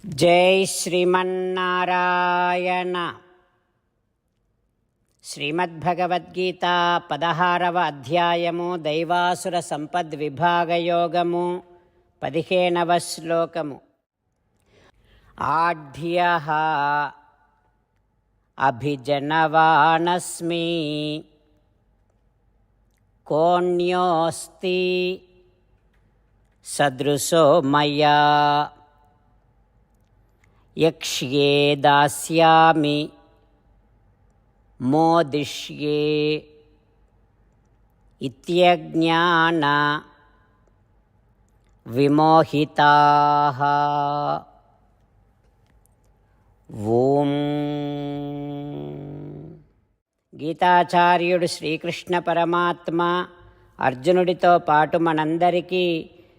జై శ్రీమన్నారాయణ. శ్రీమద్భగవద్గీత 16వ అధ్యాయము దైవాసుర సంపద్విభాగయోగము 15వ శ్లోకము. ఆఢ్యః అభిజనవానస్మి కోన్యోస్తి సదృశో మయా యక్ష్యే దాస్యామి మోదిష్యే ఇత్యజ్ఞాన విమోహితాః. ఓం. గీతాచార్యుడు శ్రీకృష్ణ పరమాత్మ అర్జునుడితో పాటు మనందరికీ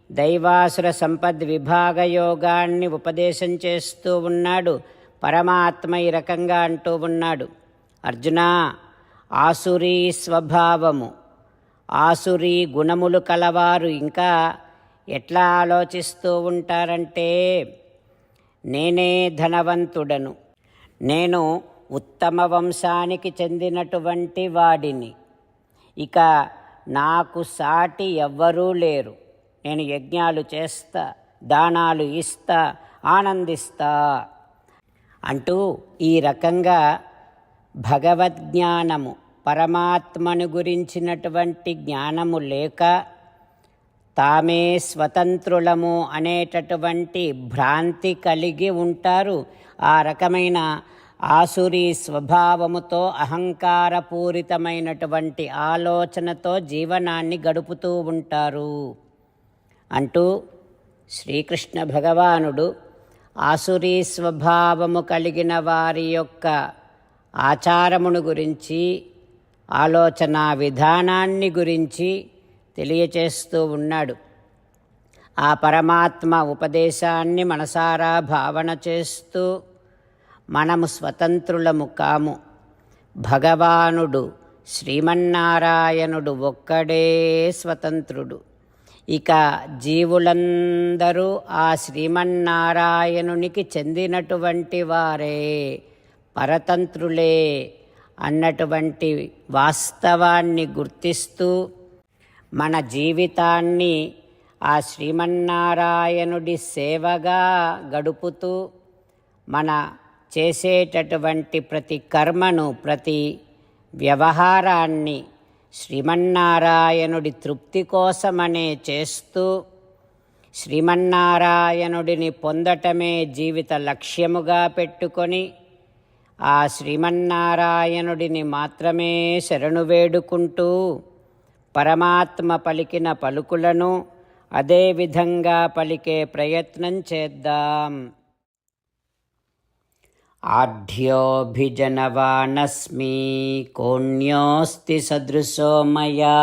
దైవాసుర సంపద్విభాగ యోగాన్ని ఉపదేశం చేస్తూ ఉన్నాడు. పరమాత్మ ఈ రకంగా అంటూ ఉన్నాడు, అర్జున, ఆసురీ స్వభావము, ఆసురీ గుణములు కలవారు ఇంకా ఎట్లా ఆలోచిస్తూ ఉంటారంటే, నేనే ధనవంతుడను, నేను ఉత్తమ వంశానికి చెందినటువంటి వాడిని, ఇక నాకు సాటి ఎవ్వరూ లేరు, నేను యజ్ఞాలు చేస్తా, దానాలు ఇస్తా, ఆనందిస్తా అంటూ ఈ రకంగా భగవద్జ్ఞానము, పరమాత్మను గురించినటువంటి జ్ఞానము లేక తామే స్వతంత్రులము అనేటటువంటి భ్రాంతి కలిగి ఉంటారు. ఆ రకమైన ఆసురీ స్వభావముతో, అహంకారపూరితమైనటువంటి ఆలోచనతో జీవనాన్ని గడుపుతూ ఉంటారు అంటూ శ్రీకృష్ణ భగవానుడు ఆసురీ స్వభావము కలిగిన వారి యొక్క ఆచారమును గురించి, ఆలోచన విధానాన్ని గురించి తెలియచేస్తూ ఉన్నాడు. ఆ పరమాత్మ ఉపదేశాన్ని మనసారా భావన చేస్తూ, మనము స్వతంత్రులము కాము, భగవానుడు శ్రీమన్నారాయణుడు ఒక్కడే స్వతంత్రుడు, ఇక జీవులందరూ ఆ శ్రీమన్నారాయణునికి చెందినటువంటి వారే, పరతంత్రులే అన్నటువంటి వాస్తవాన్ని గుర్తిస్తూ మన జీవితాన్ని ఆ శ్రీమన్నారాయణుడి సేవగా గడుపుతూ, మన చేసేటటువంటి ప్రతి కర్మను, ప్రతి వ్యవహారాన్ని శ్రీమన్నారాయణుడి తృప్తి కోసమనే చేస్తూ, శ్రీమన్నారాయణుడిని పొందటమే జీవిత లక్ష్యముగా పెట్టుకొని ఆ శ్రీమన్నారాయణుడిని మాత్రమే శరణు వేడుకుంటూ పరమాత్మ పలికిన పలుకులను అదే విధంగా పలికే ప్రయత్నం చేద్దాం. ఆఢ్యోభిజనవానస్మి కోన్యోస్తి సదృశో మయా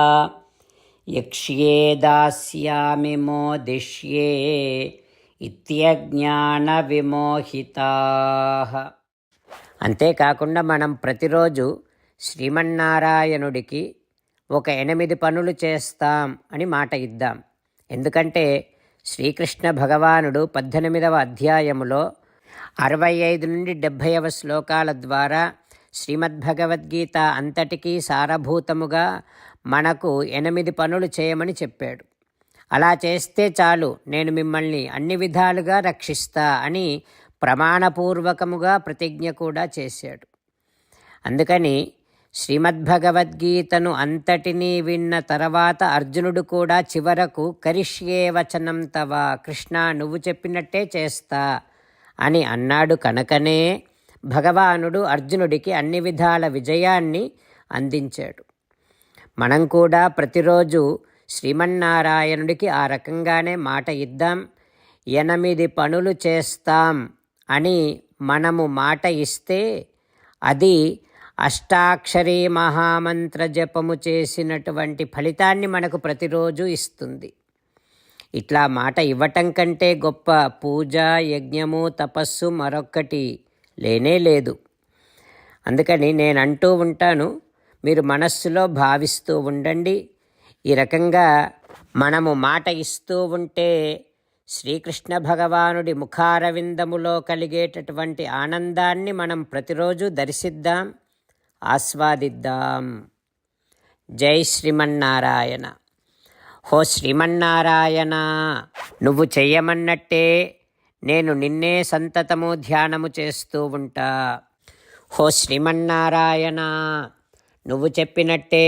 యక్ష్యే దాస్యామి మోదిష్యే ఇత్యజ్ఞాన విమోహితాః. అంతేకాకుండా మనం ప్రతిరోజు శ్రీమన్నారాయణుడికి ఒక 8 పనులు చేస్తాం అని మాట ఇద్దాం. ఎందుకంటే శ్రీకృష్ణ భగవానుడు 18వ అధ్యాయములో 65 నుండి 70వ శ్లోకాల ద్వారా శ్రీమద్భగవద్గీత అంతటికీ సారభూతముగా మనకు 8 పనులు చేయమని చెప్పాడు. అలా చేస్తే చాలు, నేను మిమ్మల్ని అన్ని విధాలుగా రక్షిస్తా అని ప్రమాణపూర్వకముగా ప్రతిజ్ఞ కూడా చేశాడు. అందుకని శ్రీమద్భగవద్గీతను అంతటినీ విన్న తర్వాత అర్జునుడు కూడా చివరకు కరిష్యే వచనం తవ, కృష్ణ నువ్వు చెప్పినట్టే చేస్తా అని అన్నాడు. కనుకనే భగవానుడు అర్జునుడికి అన్ని విధాల విజయాన్ని అందించాడు. మనం కూడా ప్రతిరోజు శ్రీమన్నారాయణుడికి ఆ రకంగానే మాట ఇద్దాం. 8 పనులు చేస్తాం అని మనము మాట ఇస్తే అది అష్టాక్షరీ మహామంత్ర జపము చేసినటువంటి ఫలితాన్ని మనకు ప్రతిరోజు ఇస్తుంది. ఇట్లా మాట ఇవ్వటం కంటే గొప్ప పూజ, యజ్ఞము, తపస్సు మరొక్కటి లేనే లేదు. అందుకని నేను అంటూ ఉంటాను, మీరు మనస్సులో భావిస్తూ ఉండండి. ఈ రకంగా మనము మాట ఇస్తూ ఉంటే శ్రీకృష్ణ భగవానుడి ముఖారవిందములో కలిగేటటువంటి ఆనందాన్ని మనం ప్రతిరోజు దర్శిద్దాం, ఆస్వాదిద్దాం. జై శ్రీమన్నారాయణ. హో శ్రీమన్నారాయణ, నువ్వు చెయ్యమన్నట్టే నేను నిన్నే సంతతము ధ్యానము చేస్తూ ఉంటా. హో శ్రీమన్నారాయణ, నువ్వు చెప్పినట్టే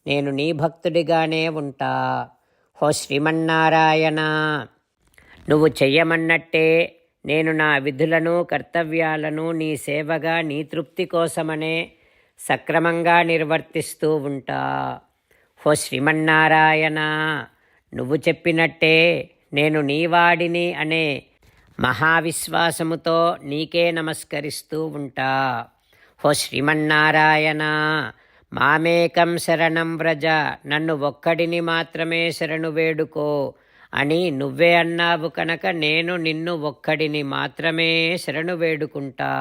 నేను నీ భక్తుడిగానే ఉంటా. హో శ్రీమన్నారాయణ, నువ్వు చెయ్యమన్నట్టే నేను నా విధులను కర్తవ్యాలను నీ సేవగా నీ తృప్తి కోసమనే సక్రమంగా నిర్వర్తిస్తూ ఉంటా. హో శ్రీమన్నారాయణ, నువ్వు చెప్పినట్టే నేను నీవాడిని అనే మహావిశ్వాసముతో నీకే నమస్కరిస్తూ ఉంటా. హో శ్రీమన్నారాయణ, మామేకం శరణం వ్రజ, నన్ను ఒక్కడిని మాత్రమే శరణు వేడుకో అని నువ్వే అన్నావు కనుక నేను నిన్ను ఒక్కడిని మాత్రమే శరణు వేడుకుంటా.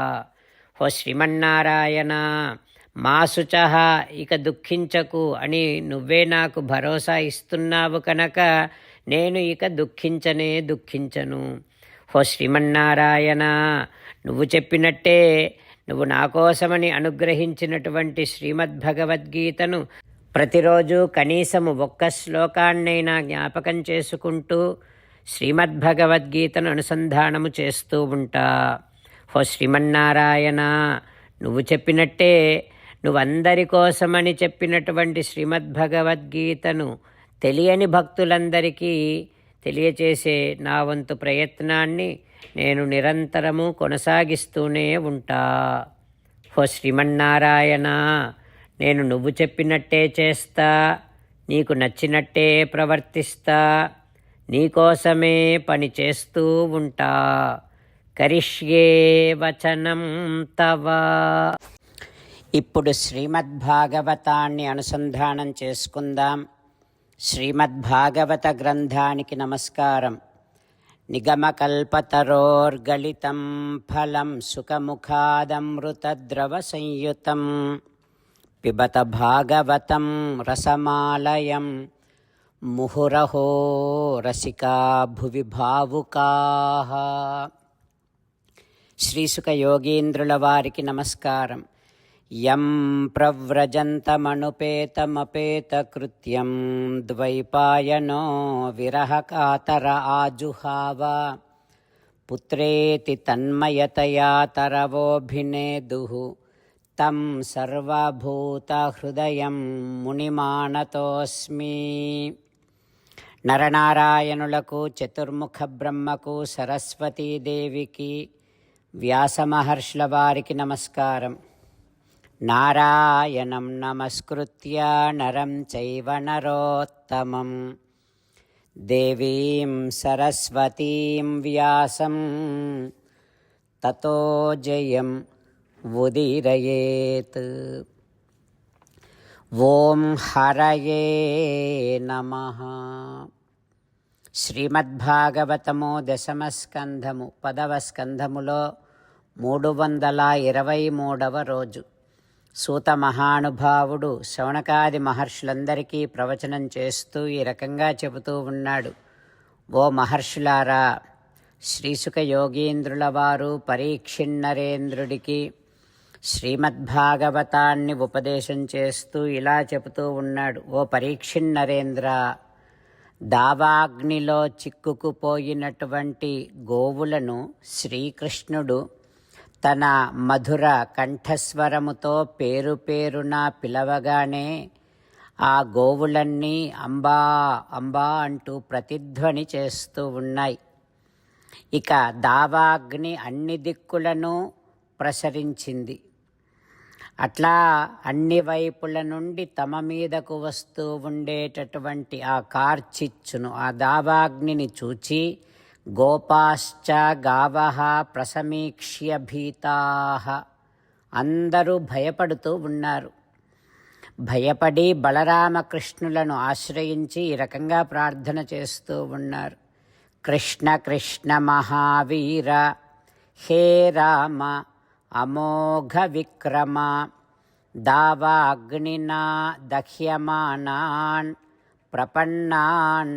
హో శ్రీమన్నారాయణ, మా శుచః, ఇక దుఃఖించకు అని నువ్వే నాకు భరోసా ఇస్తున్నావు కనుక నేను ఇక దుఃఖించను. హో శ్రీమన్నారాయణ, నువ్వు చెప్పినట్టే నువ్వు నా కోసమని అనుగ్రహించినటువంటి శ్రీమద్భగవద్గీతను ప్రతిరోజు కనీసము ఒక్క శ్లోకాన్నైనా జ్ఞాపకం చేసుకుంటూ శ్రీమద్భగవద్గీతను అనుసంధానము చేస్తూ ఉంటా. హో శ్రీమన్నారాయణ, నువ్వు చెప్పినట్టే నువ్వందరి కోసమని చెప్పినటువంటి శ్రీమద్భగవద్గీతను తెలియని భక్తులందరికీ తెలియచేసే నా వంతు ప్రయత్నాన్ని నేను నిరంతరము కొనసాగిస్తూనే ఉంటా. హో శ్రీమన్నారాయణ, నేను నువ్వు చెప్పినట్టే చేస్తా, నీకు నచ్చినట్టే ప్రవర్తిస్తా, నీకోసమే పని చేస్తూ ఉంటా. కరిష్యే వచనం తవ. ఇప్పుడు శ్రీమద్భాగవతాన్ని అనుసంధానం చేసుకుందాం. శ్రీమద్భాగవత గ్రంథానికి నమస్కారం. నిగమకల్పతరోర్గళితం ఫలం సుఖముఖాదమృతద్రవ సంయుతం పిబత భాగవతం రసమాలయం ముహురహో రసికా భువి భావుకాః. శ్రీసుఖ యోగీంద్రుల వారికి నమస్కారం. యం ప్రవ్రజంతమనుపేతమపేతకృత్యం ద్వైపాయనో విరహకాతర ఆజుహావ పుత్రేతి తన్మయతయా తరవోభినేదుః తం సర్వభూతహృదయం మునిమానతోస్మి. నరనారాయణులకు, చతుర్ముఖ బ్రహ్మకు, సరస్వతీదేవికి, వ్యాసమహర్షుల వారికి నమస్కారం. నారాయణం నమస్కృత్య నరం చైవ నరోత్తమం దేవీం సరస్వతీం వ్యాసం తతో జయం ఉదీరయేత్. ఓం హరయే నమః. శ్రీమద్భాగవతము దశమ స్కంధము 10వ స్కంధములో 323వ రోజు. సూత మహానుభావుడు శౌనకాది మహర్షులందరికీ ప్రవచనం చేస్తూ ఈ రకంగా చెబుతూ ఉన్నాడు. ఓ మహర్షులారా, శ్రీసుఖ యోగీంద్రుల వారు పరీక్షిన్నరేంద్రుడికి శ్రీమద్భాగవతాన్ని ఉపదేశం చేస్తూ ఇలా చెబుతూ ఉన్నాడు. ఓ పరీక్షిన్నరేంద్ర, దావాగ్నిలో చిక్కుకుపోయినటువంటి గోవులను శ్రీకృష్ణుడు తన మధుర కంఠస్వరముతో పేరు పేరున పిలవగానే ఆ గోవులన్నీ అంబా అంబా అంటూ ప్రతిధ్వని చేస్తూ ఉన్నాయి. ఇక దావాగ్ని అన్ని దిక్కులను ప్రసరించింది. అట్లా అన్ని వైపుల నుండి తమ మీదకు వస్తూ ఉండేటటువంటి ఆ కార్చిచ్చును, ఆ దావాగ్నిని చూచి గోపాశ్చ గావః ప్రసమీక్ష్య భీతాః, అందరూ భయపడుతూ ఉన్నారు. భయపడి బలరామకృష్ణులను ఆశ్రయించి ఈ రకంగా ప్రార్థన చేస్తూ ఉన్నారు. కృష్ణ కృష్ణ మహావీర, హే రామ అమోఘ విక్రమ, దావాగ్నినా దహ్యమానాన్ ప్రపన్నాన్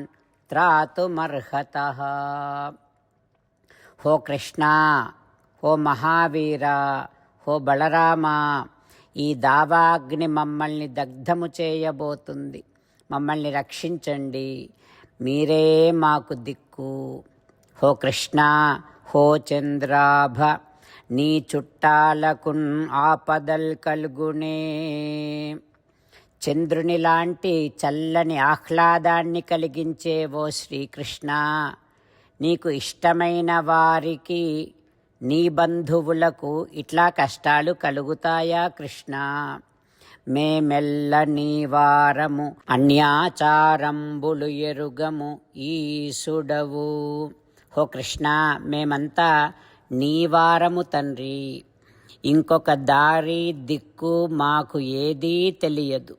త్రాతుమర్హతః. హో కృష్ణ, హో మహావీర, హో బలరామ, ఈ దావాగ్ని మమ్మల్ని దగ్ధము చేయబోతుంది. మమ్మల్ని రక్షించండి, మీరే మాకు దిక్కు. హో కృష్ణ, హో చంద్రాభ, నీ చుట్టాలకున్ ఆపదల్ కల్గునే. చంద్రుని లాంటి చల్లని ఆహ్లాదాన్ని కలిగించే ఓ శ్రీకృష్ణ, నీకు ఇష్టమైన వారికి, నీ బంధువులకు ఇట్లా కష్టాలు కలుగుతాయా కృష్ణ? మేమెల్ల నీవారము, అన్యాచారంబులు ఎరుగము ఈసుడవు. హో కృష్ణ, మేమంతా నీవారము తండ్రి. ఇంకొక దారి దిక్కు మాకు ఏదీ తెలియదు.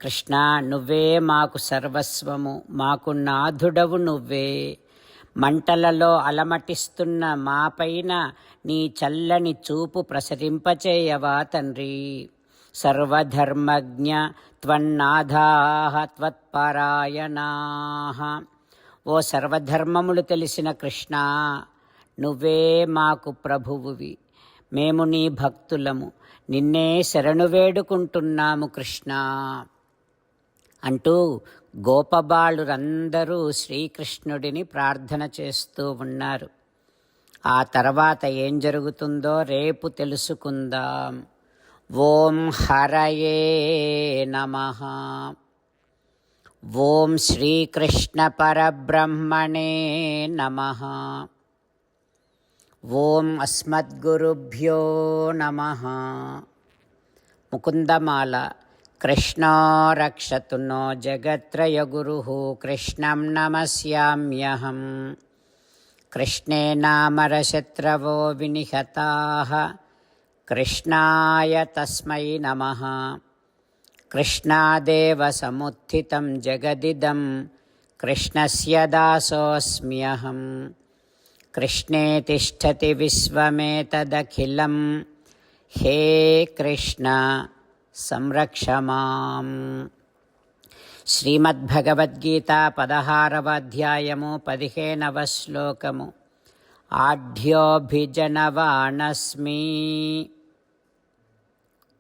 కృష్ణ, నువ్వే మాకు సర్వస్వము, మాకు నాథుడవు నువ్వే. మంటలలో అలమటిస్తున్న మాపైన నీ చల్లని చూపు ప్రసరింపచేయవా తండ్రి. సర్వధర్మజ్ఞ త్వన్నాథాః త్వత్పరాయణాః. ఓ సర్వధర్మములు తెలిసిన కృష్ణ, నువ్వే మాకు ప్రభువువి. మేము నీ భక్తులము, నిన్నే శరణు వేడుకుంటున్నాము కృష్ణ అంటూ గోపబాలురందరూ శ్రీకృష్ణుడిని ప్రార్థన చేస్తూ ఉన్నారు. ఆ తర్వాత ఏం జరుగుతుందో రేపు తెలుసుకుందాం. ఓం హరయే నమః. ఓం శ్రీకృష్ణ పరబ్రహ్మణే నమః. ఓం అస్మద్గురుభ్యో నమః. ముకుందమాల. కృష్ణో రక్షతు నో జగత్రయగురుః కృష్ణం నమస్యామ్యహం. కృష్ణే నామరశత్రవో వినిహతాః కృష్ణాయ తస్మై నమః. కృష్ణాదేవ సముత్థితం జగదిదం కృష్ణస్య దాసోऽస్మ్యహం. కృష్ణే తిష్టతి విశ్వమేతదఖిలం. హే కృష్ణ సంరక్ష మాం. శ్రీమద్భగవద్గీత 16వ అధ్యాయము 15వ శ్లోకము. ఆఢ్యోభిజనవానస్మి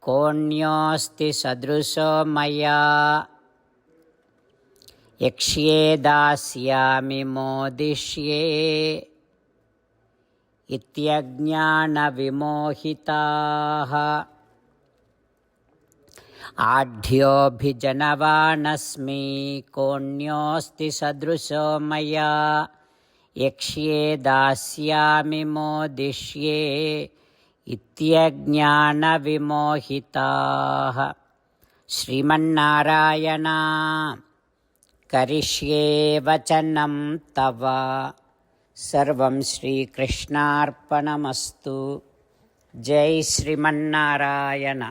కోణ్యోస్తి సదృశో మయా. యక్ష్యే దాస్యామి మోదిష్యే ఇత్యజ్ఞాన విమోహితాః. ఆఢ్యోభిజనవానస్మి కోణ్యోస్తి సదృశో మయా. యక్ష్యే దాస్యామి మోదిష్యే ఇత్యజ్ఞాన విమోహితాః. శ్రీమన్నారాయణ, కరిష్యే వచనం తవ. సర్వం శ్రీకృష్ణార్పణమస్తు. జై శ్రీమన్నారాయణ.